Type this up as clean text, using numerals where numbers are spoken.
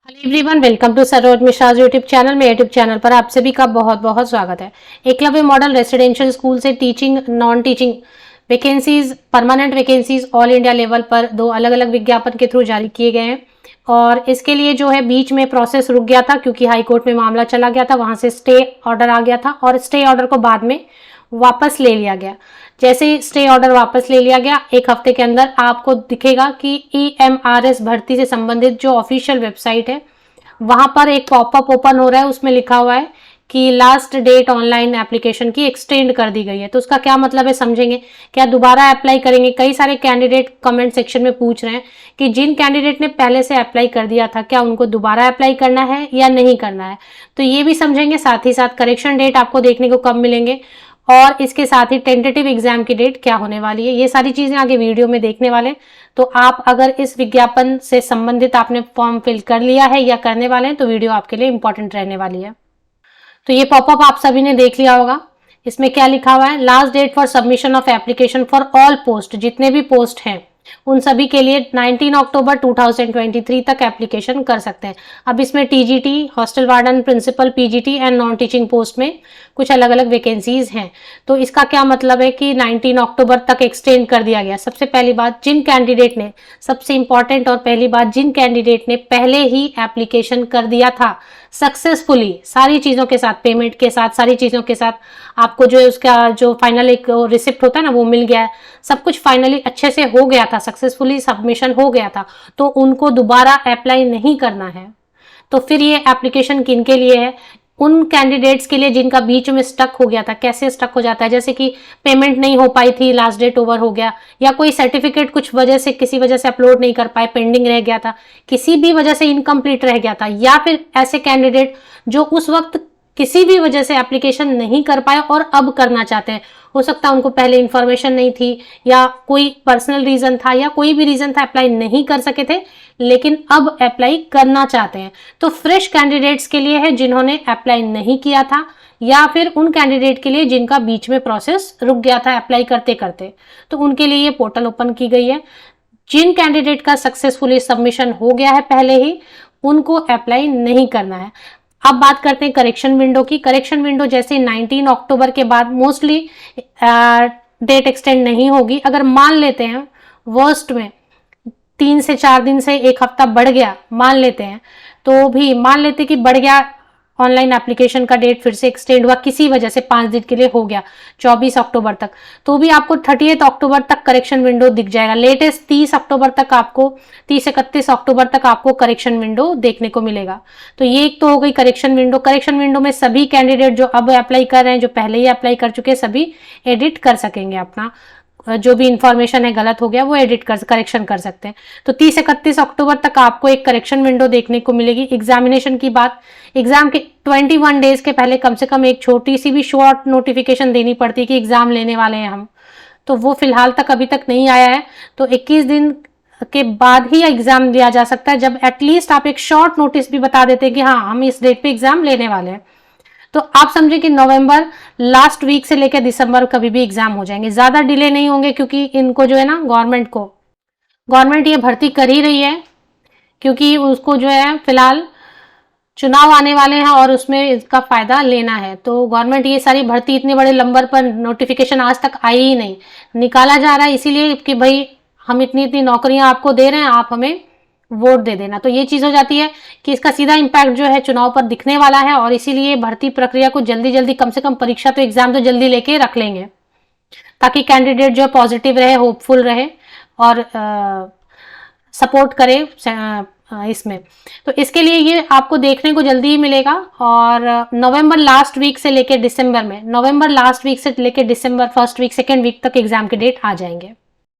Hello everyone, welcome to Saroj Mishra YouTube channel. मेरे YouTube channel पर आप सभी का बहुत बहुत स्वागत है। एकलव्य मॉडल रेसिडेंशियल स्कूल से teaching non teaching vacancies, permanent vacancies all India level पर दो अलग अलग विज्ञापन के थ्रू जारी किए गए हैं। और इसके लिए जो है बीच में प्रोसेस रुक गया था क्योंकि हाई कोर्ट में मामला चला गया था, वहां से स्टे ऑर्डर आ गया था और स्टे ऑर्डर को बाद में वापस ले लिया गया। जैसे ही स्टे ऑर्डर वापस ले लिया गया, एक हफ्ते के अंदर आपको दिखेगा कि EMRS भर्ती से संबंधित जो ऑफिशियल वेबसाइट है वहां पर एक पॉपअप ओपन हो रहा है। उसमें लिखा हुआ है कि लास्ट डेट ऑनलाइन एप्लीकेशन की एक्सटेंड कर दी गई है। तो उसका क्या मतलब है समझेंगे। क्या दोबारा अप्लाई करेंगे? कई सारे कैंडिडेट कमेंट सेक्शन में पूछ रहे हैं कि जिन कैंडिडेट ने पहले से अप्लाई कर दिया था क्या उनको दोबारा अप्लाई करना है या नहीं करना है, तो ये भी समझेंगे। साथ ही साथ करेक्शन डेट आपको देखने को कब मिलेंगे और इसके साथ ही टेंटेटिव एग्जाम की डेट क्या होने वाली है, ये सारी चीजें आगे वीडियो में देखने वाले हैं। तो आप अगर इस विज्ञापन से संबंधित आपने फॉर्म फिल कर लिया है या करने वाले हैं तो वीडियो आपके लिए इंपॉर्टेंट रहने वाली है। तो ये पॉपअप आप सभी ने देख लिया होगा। इसमें क्या लिखा हुआ है? Last date for submission of application for all post, जितने भी पोस्ट हैं उन सभी के लिए 19 अक्टूबर 2023 तक एप्लीकेशन कर सकते हैं। अब इसमें TGT, hostel warden, principal, PGT and non teaching post में कुछ अलग अलग वैकेंसीज हैं। तो इसका क्या मतलब है कि 19 अक्टूबर तक एक्सटेंड कर दिया गया। सबसे पहली बात, जिन कैंडिडेट ने, सबसे इंपॉर्टेंट और पहली बात, जिन कैंडिडेट ने पहले ही एप्लीकेशन कर दिया था सक्सेसफुली, सारी चीज़ों के साथ, पेमेंट के साथ, सारी चीज़ों के साथ, आपको जो है उसका जो फाइनल एक रिसिप्ट होता है ना वो मिल गया है, सब कुछ फाइनली अच्छे से हो गया था, सक्सेसफुली सबमिशन हो गया था, तो उनको दोबारा अप्लाई नहीं करना है। तो फिर ये एप्लीकेशन किन के लिए है? उन कैंडिडेट्स के लिए जिनका बीच में स्टक हो गया था। कैसे स्टक हो जाता है? जैसे कि पेमेंट नहीं हो पाई थी, लास्ट डेट ओवर हो गया, या कोई सर्टिफिकेट कुछ वजह से, किसी वजह से अपलोड नहीं कर पाए, पेंडिंग रह गया था, किसी भी वजह से इनकम्प्लीट रह गया था, या फिर ऐसे कैंडिडेट जो उस वक्त किसी भी वजह से एप्लीकेशन नहीं कर पाए और अब करना चाहते हैं। हो सकता है उनको पहले इंफॉर्मेशन नहीं थी या कोई पर्सनल रीजन था या कोई भी रीजन था, अप्लाई नहीं कर सके थे, लेकिन अब अप्लाई करना चाहते हैं। तो फ्रेश कैंडिडेट्स के लिए है जिन्होंने अप्लाई नहीं किया था, या फिर उन कैंडिडेट के लिए जिनका बीच में प्रोसेस रुक गया था अप्लाई करते करते, तो उनके लिए ये पोर्टल ओपन की गई है। जिन कैंडिडेट का सक्सेसफुली सबमिशन हो गया है पहले ही, उनको अप्लाई नहीं करना है। अब बात करते हैं करेक्शन विंडो की। करेक्शन विंडो जैसे 19 अक्टूबर के बाद मोस्टली डेट एक्सटेंड नहीं होगी। अगर मान लेते हैं वर्स्ट में 3 से 4 दिन से एक हफ्ता बढ़ गया, मान लेते हैं, तो भी मान लेते कि बढ़ गया, ऑनलाइन एप्लीकेशन का डेट फिर से एक्सटेंड हुआ किसी वजह से, 5 दिन के लिए हो गया 24 अक्टूबर तक, तो भी आपको 30 अक्टूबर तक करेक्शन विंडो दिख जाएगा। लेटेस्ट 30 अक्टूबर तक आपको, 30-31 अक्टूबर तक आपको करेक्शन विंडो देखने को मिलेगा। तो ये एक तो हो गई करेक्शन विंडो। करेक्शन विंडो में सभी कैंडिडेट जो अब अप्लाई कर रहे हैं, जो पहले ही अप्लाई कर चुके हैं, सभी एडिट कर सकेंगे अपना जो भी इंफॉर्मेशन है गलत हो गया वो करेक्शन कर सकते हैं। तो 30-31 अक्टूबर तक आपको एक करेक्शन विंडो देखने को मिलेगी। एग्जामिनेशन की बात, एग्जाम के 21 डेज के पहले कम से कम एक छोटी सी भी शॉर्ट नोटिफिकेशन देनी पड़ती है कि एग्जाम लेने वाले हैं हम, तो वो फिलहाल तक अभी तक नहीं आया है। तो 21 दिन के बाद ही एग्जाम लिया जा सकता है, जब एटलीस्ट आप एक शॉर्ट नोटिस भी बता देते हैं कि हाँ हम इस डेट पे एग्जाम लेने वाले हैं। तो आप समझे कि नवंबर लास्ट वीक से लेकर दिसंबर कभी भी एग्जाम हो जाएंगे, ज्यादा डिले नहीं होंगे, क्योंकि इनको जो है ना गवर्नमेंट ये भर्ती कर ही रही है, क्योंकि उसको जो है फिलहाल चुनाव आने वाले हैं और उसमें इसका फायदा लेना है। तो गवर्नमेंट ये सारी भर्ती इतने बड़े नंबर पर, नोटिफिकेशन आज तक आई ही नहीं, निकाला जा रहा है इसीलिए कि भाई हम इतनी इतनी नौकरियां आपको दे रहे हैं, आप हमें वोट दे देना। तो ये चीज हो जाती है कि इसका सीधा इंपैक्ट जो है चुनाव पर दिखने वाला है, और इसीलिए भर्ती प्रक्रिया को जल्दी जल्दी, कम से कम परीक्षा तो एग्जाम तो जल्दी लेके रख लेंगे, ताकि कैंडिडेट जो पॉजिटिव रहे, होपफुल रहे और सपोर्ट करे इसमें। तो इसके लिए ये आपको देखने को जल्दी ही मिलेगा। और नवंबर लास्ट वीक से लेकर दिसंबर फर्स्ट वीक, सेकेंड वीक तक एग्जाम के डेट आ जाएंगे।